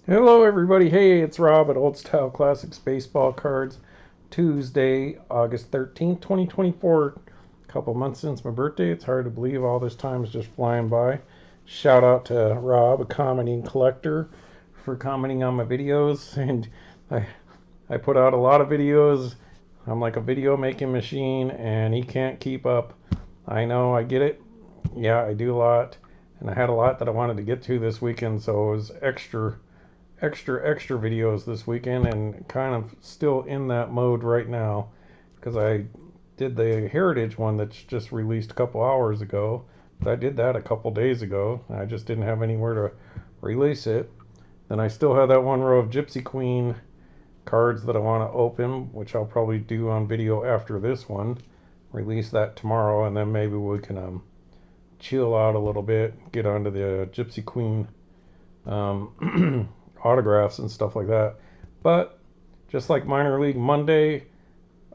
Hello, everybody. Hey, it's Rob at Old Style Classics Baseball Cards. Tuesday, August 13th, 2024. A couple months since my birthday. It's hard to believe all this time is just flying by. Shout out to Rob, a commenting collector, for commenting on my videos. And I, I put out a lot of videos. I'm like a video making machine, and he can't keep up. I know, I get it. Yeah, I do a lot. And I had a lot that I wanted to get to this weekend, so it was extra videos this weekend, and kind of still in that mode right now because I did the Heritage one that's just released a couple hours ago, but I did that a couple days ago. I just didn't have anywhere to release it. Then I still have that one row of Gypsy Queen cards that I want to open, which I'll probably do on video after this one. Release that tomorrow, and then maybe we can chill out a little bit, get onto the Gypsy Queen autographs and stuff like that. But just like Minor League Monday,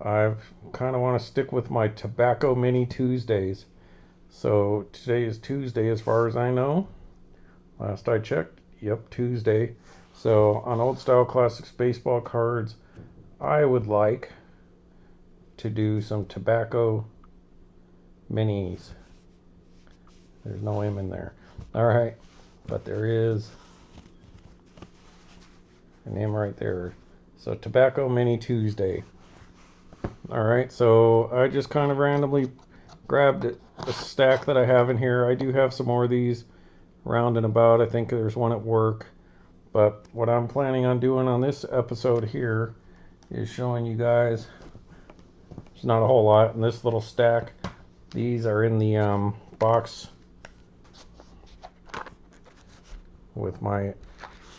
I kind of want to stick with my Tobacco Mini Tuesdays. So today is Tuesday as far as I know. Last I checked, yep, Tuesday. So on Old Style Classics baseball cards, I would like to do some Tobacco Minis. There's no M in there. All right, but there is a name right there. So Tobacco Mini Tuesday. Alright, so I just kind of randomly grabbed a stack that I have in here. I do have some more of these round and about. I think there's one at work. But what I'm planning on doing on this episode here is showing you guys, there's not a whole lot in this little stack. These are in the box with my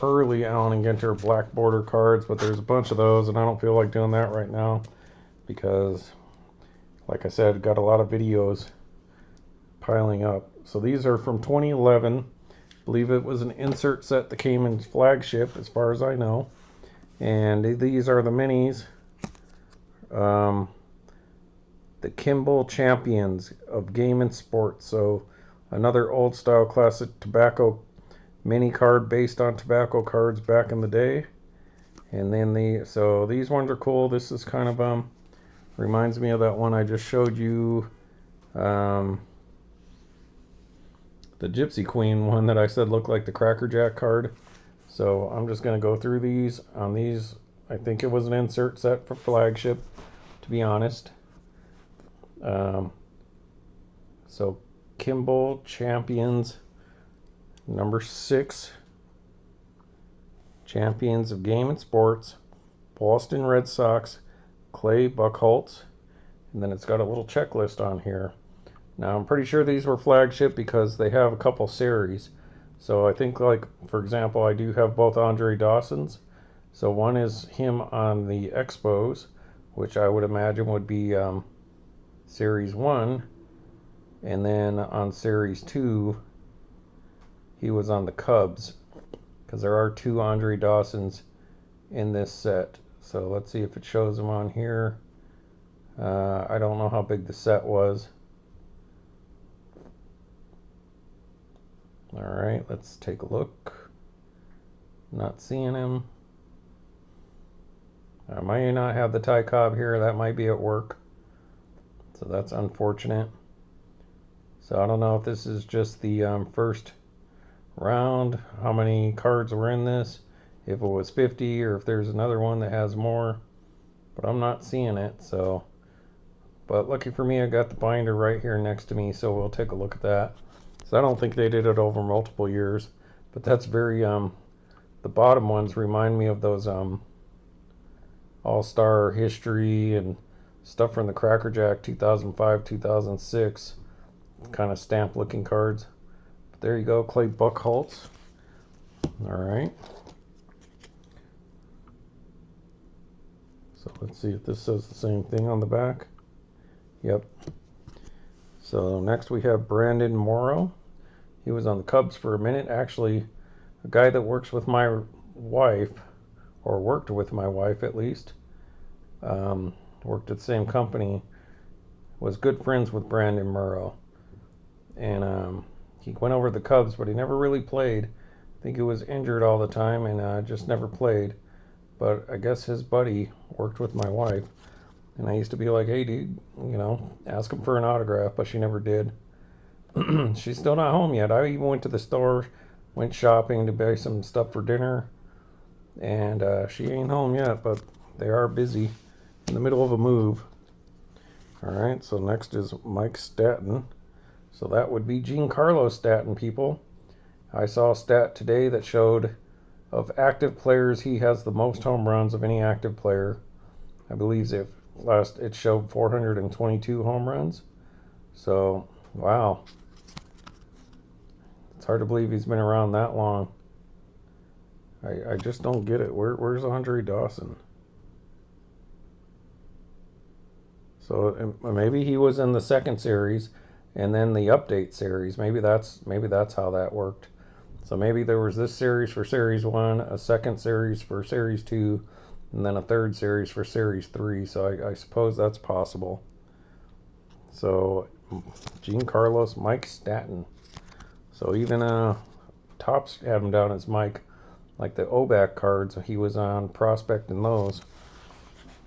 early Allen and Ginter black border cards, but there's a bunch of those, and I don't feel like doing that right now because, like I said, got a lot of videos piling up. So these are from 2011. I believe it was an insert set that came in Flagship, as far as I know. And these are the minis. The Kimball Champions of Game and Sport. So another old style classic tobacco mini card based on tobacco cards back in the day. And then so these ones are cool. This is kind of reminds me of that one I just showed you, the Gypsy Queen one that I said looked like the Cracker Jack card. So I'm just going to go through these. On these, I think it was an insert set for Flagship, to be honest. So Kimball Champions number 6, Champions of Game and Sports, Boston Red Sox, Clay Buchholz, and then it's got a little checklist on here. Now I'm pretty sure these were Flagship because they have a couple series. So I think, like, for example, I do have both Andre Dawsons. So one is him on the Expos, which I would imagine would be Series 1, and then on Series 2 he was on the Cubs, because there are 2 Andre Dawsons in this set. So let's see if it shows them on here. I don't know how big the set was. Alright, let's take a look. Not seeing him. I might not have the Ty Cobb here. That might be at work. So that's unfortunate. So I don't know if this is just the first round, how many cards were in this, if it was 50 or if there's another one that has more, but I'm not seeing it. So, but lucky for me, I got the binder right here next to me, so we'll take a look at that. So I don't think they did it over multiple years, but that's very the bottom ones remind me of those All-Star history and stuff from the Cracker Jack 2005 2006 kind of stamp looking cards. There you go, Clay Buchholz. Alright. So let's see if this says the same thing on the back. Yep. So next we have Brandon Morrow. He was on the Cubs for a minute. Actually, a guy that works with my wife, or worked with my wife at least, worked at the same company, was good friends with Brandon Morrow. And he went over to the Cubs, but he never really played I think he was injured all the time and just never played. But I guess his buddy worked with my wife. And I used to be like, hey, dude, ask him for an autograph, but she never did. She's still not home yet. I even went to the store, went shopping to buy some stuff for dinner, and she ain't home yet, but they are busy in the middle of a move. All right, so next is Mike Stanton. So that would be Giancarlo Stanton, people. I saw a stat today that showed of active players, he has the most home runs of any active player. I believe it showed 422 home runs. So, wow. It's hard to believe he's been around that long. I just don't get it. Where's Andre Dawson? So maybe he was in the second series and then the update series. Maybe that's how that worked. So maybe there was this series for Series 1, a second series for Series 2, and then a third series for Series 3. So I suppose that's possible. So Giancarlo Mike Stanton. So even Topps had him down as Mike. Like the OBAC cards, he was on prospecting those.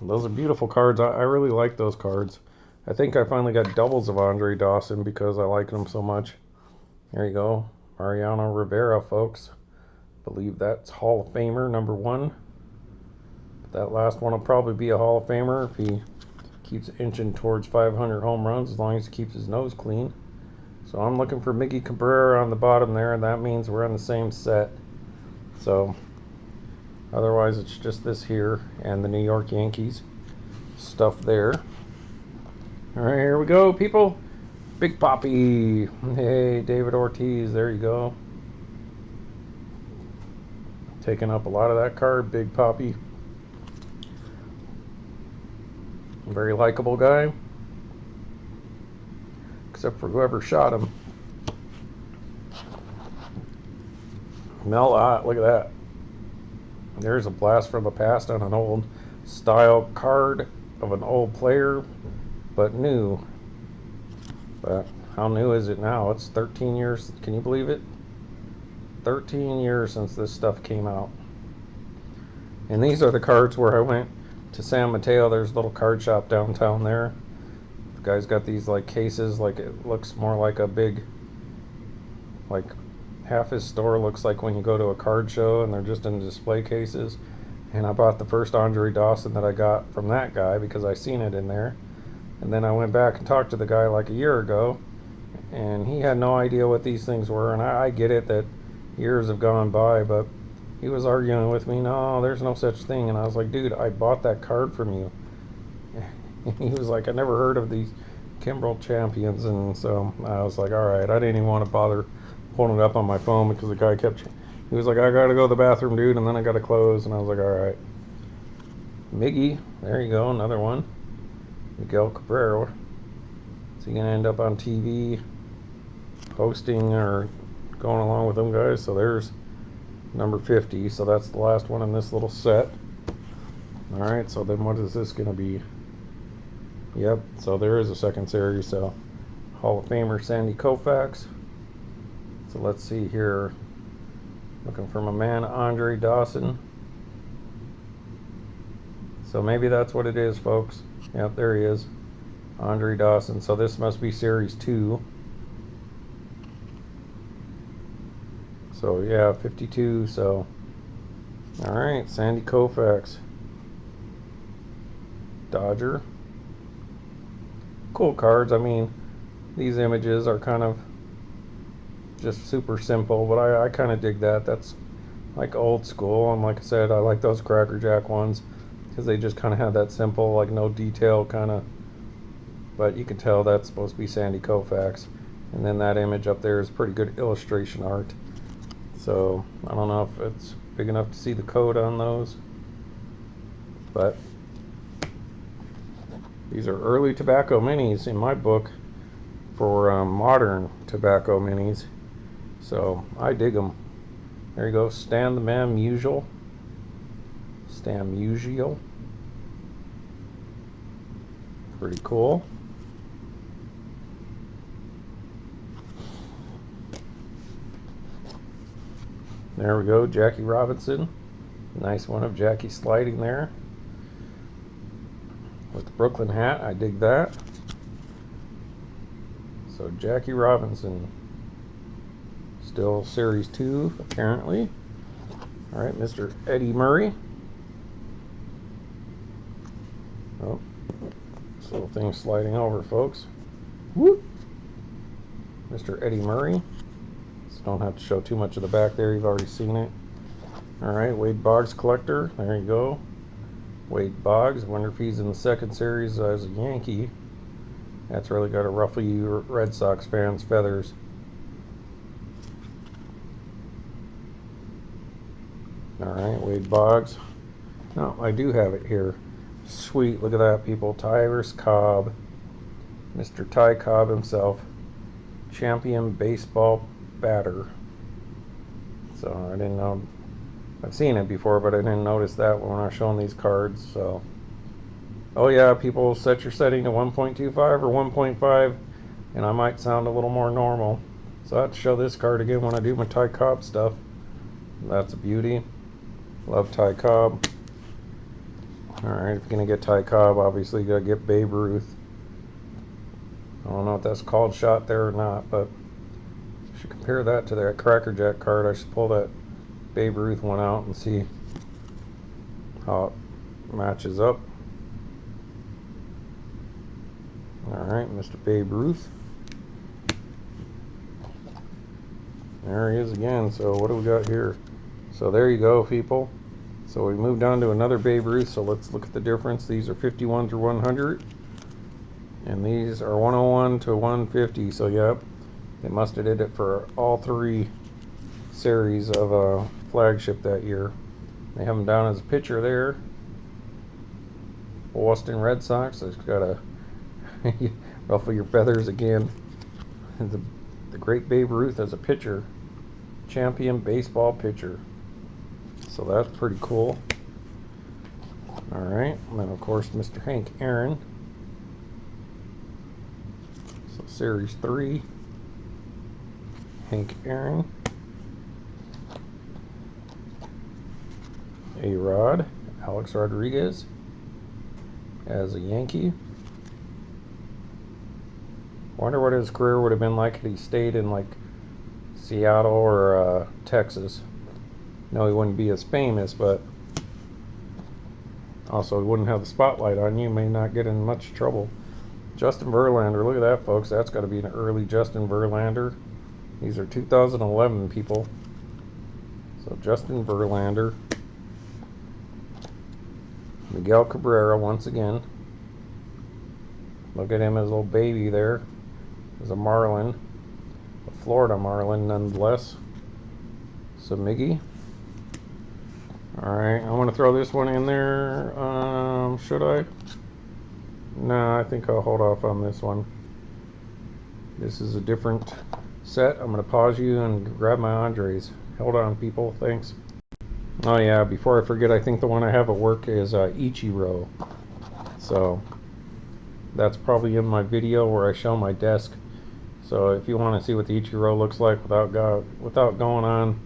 Those are beautiful cards. I really like those cards. I think I finally got doubles of Andre Dawson because I like them so much. There you go. Mariano Rivera, folks. Believe that's Hall of Famer number 1. That last one will probably be a Hall of Famer if he keeps inching towards 500 home runs, as long as he keeps his nose clean. So I'm looking for Miggy Cabrera on the bottom there, and that means we're on the same set. So otherwise it's just this here and the New York Yankees stuff there. All right, here we go, people. Big Papi. Hey, David Ortiz, there you go. Taking up a lot of that card, Big Papi. Very likable guy. Except for whoever shot him. Look at that. There's a blast from the past on an old style card of an old player, but new. But how new is it now? It's 13 years. Can you believe it? 13 years since this stuff came out. And these are the cards where I went to San Mateo. There's a little card shop downtown there. The guy's got these like cases, like it looks more like a big, like half his store looks like when you go to a card show, and they're just in display cases. And I bought the first Andre Dawson that I got from that guy because I seen it in there. And then I went back and talked to the guy like a year ago, and he had no idea what these things were. And I get it that years have gone by, but he was arguing with me, no, there's no such thing. And I was like, dude, I bought that card from you. And he was like, I never heard of these Kimball champions. And so I was like, all right, I didn't even want to bother pulling it up on my phone because the guy he was like, I gotta go to the bathroom, dude, and then I gotta close. And I was like, all right. Miggy, there you go, another one. Miguel Cabrera. Is he gonna end up on TV hosting or going along with them guys? So there's number 50. So that's the last one in this little set. All right, so then what is this gonna be? Yep, so there is a second series. So Hall of Famer Sandy Koufax. So let's see here. Looking for my man Andre Dawson. So maybe that's what it is, folks. Yep, there he is. Andre Dawson. So this must be Series 2. So yeah, 52. So alright, Sandy Koufax. Dodger. Cool cards. I mean, these images are kind of just super simple, but I kind of dig that. That's like old school, and like I said, I like those Cracker Jack ones because they just kind of have that simple, like no detail kind of, but you can tell that's supposed to be Sandy Koufax. And then that image up there is pretty good illustration art. So I don't know if it's big enough to see the code on those, but these are early tobacco minis in my book for modern tobacco minis. So I dig them. There you go, Stan the Man Musial. Stan Musial. Pretty cool. There we go, Jackie Robinson. Nice one of Jackie sliding there. With the Brooklyn hat, I dig that. So Jackie Robinson. Still Series 2, apparently. Alright, Mr. Eddie Murray. Oh, this little thing sliding over, folks. Whoop! Mr. Eddie Murray. So don't have to show too much of the back there, you've already seen it. Alright, Wade Boggs collector. There you go. Wade Boggs. I wonder if he's in the second series as a Yankee. That's really got to ruffle you Red Sox fans' feathers. Alright, Wade Boggs. No, I do have it here. Sweet, look at that, people. Tyrus Cobb. Mr. Ty Cobb himself. Champion baseball batter. So I didn't know. I've seen it before, but I didn't notice that when I was showing these cards. So, oh yeah, people, set your setting to 1.25 or 1.5, and I might sound a little more normal. So I have to show this card again when I do my Ty Cobb stuff. That's a beauty. Love Ty Cobb. Alright, if you're going to get Ty Cobb, obviously you got to get Babe Ruth. I don't know if that's called shot there or not, but I should compare that to that Cracker Jack card. I should pull that Babe Ruth one out and see how it matches up. Alright, Mr. Babe Ruth. There he is again. So what do we got here? So there you go, people. So we moved on to another Babe Ruth, so let's look at the difference. These are 51 through 100, and these are 101 to 150. So yep, they must have did it for all three series of Flagship that year. They have him down as a pitcher there. Boston Red Sox. It's got to ruffle your feathers again. The great Babe Ruth as a pitcher, champion baseball pitcher. So that's pretty cool. Alright, and then of course Mr. Hank Aaron. So Series 3, Hank Aaron. A-Rod, Alex Rodriguez as a Yankee. Wonder what his career would have been like if he stayed in like Seattle or Texas. No, he wouldn't be as famous, but also he wouldn't have the spotlight on you. May not get in much trouble. Justin Verlander, look at that, folks. That's got to be an early Justin Verlander. These are 2011 people. So Justin Verlander. Miguel Cabrera once again. Look at him as a little baby there. As a Marlin. A Florida Marlin nonetheless. So Miggy. Alright, I want to throw this one in there. Should I? No, I think I'll hold off on this one. This is a different set. I'm going to pause you and grab my Andres. Hold on, people. Thanks. Oh yeah, before I forget, I think the one I have at work is Ichiro. So that's probably in my video where I show my desk. So if you want to see what the Ichiro looks like without going on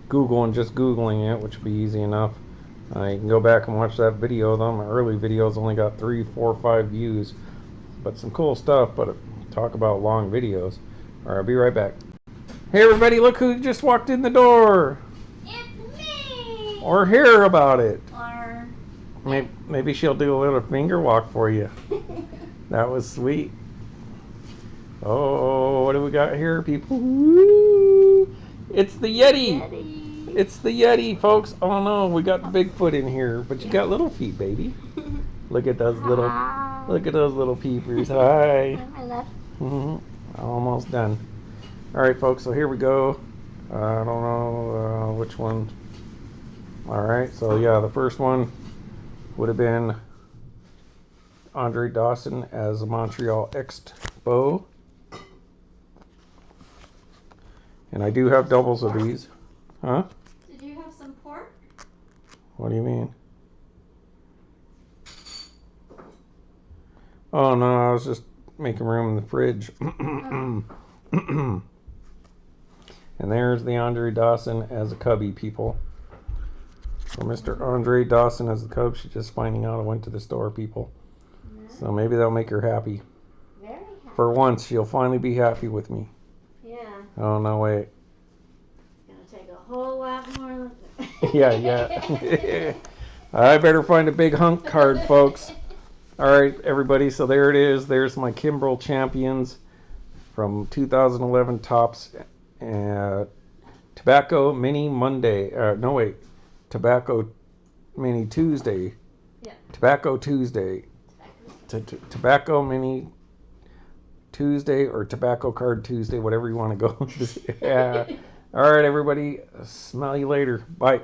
Google and just Googling it, which would be easy enough, you can go back and watch that video. Though my early videos only got 3, 4, 5 views, but some cool stuff. But talk about long videos. Alright, I'll be right back. Hey everybody, look who just walked in the door. It's me. Or hear about it. Or maybe she'll do a little finger walk for you. That was sweet. Oh, what do we got here, people? Woo! It's the Yeti. It's the Yeti, folks. Oh no, we got Bigfoot in here, but you got little feet, baby. Look at those little peepers. Hi. Almost done. All right, folks. So here we go. I don't know which one. All right. So yeah, the first one would have been Andre Dawson as a Montreal Expo. And I do have doubles of these. Huh? Did you have some pork? What do you mean? Oh no, I was just making room in the fridge. And there's the Andre Dawson as a cubby, people. So Mr. Andre Dawson as the cub. She's just finding out I went to the store, people. So maybe that'll make her happy. Very happy. For once, she'll finally be happy with me. Yeah. Oh, no, wait. It's going to take a whole lot more. Yeah. I better find a big hunk card, folks. All right, everybody. So there it is. There's my Kimball Champions from 2011 Tops. Tobacco Mini Monday. Tobacco Mini Tuesday. Yeah. Tobacco Tuesday. Tobacco Mini Tuesday or Tobacco Card Tuesday, whatever you want to go. Yeah. All right, everybody. Smell you later. Bye.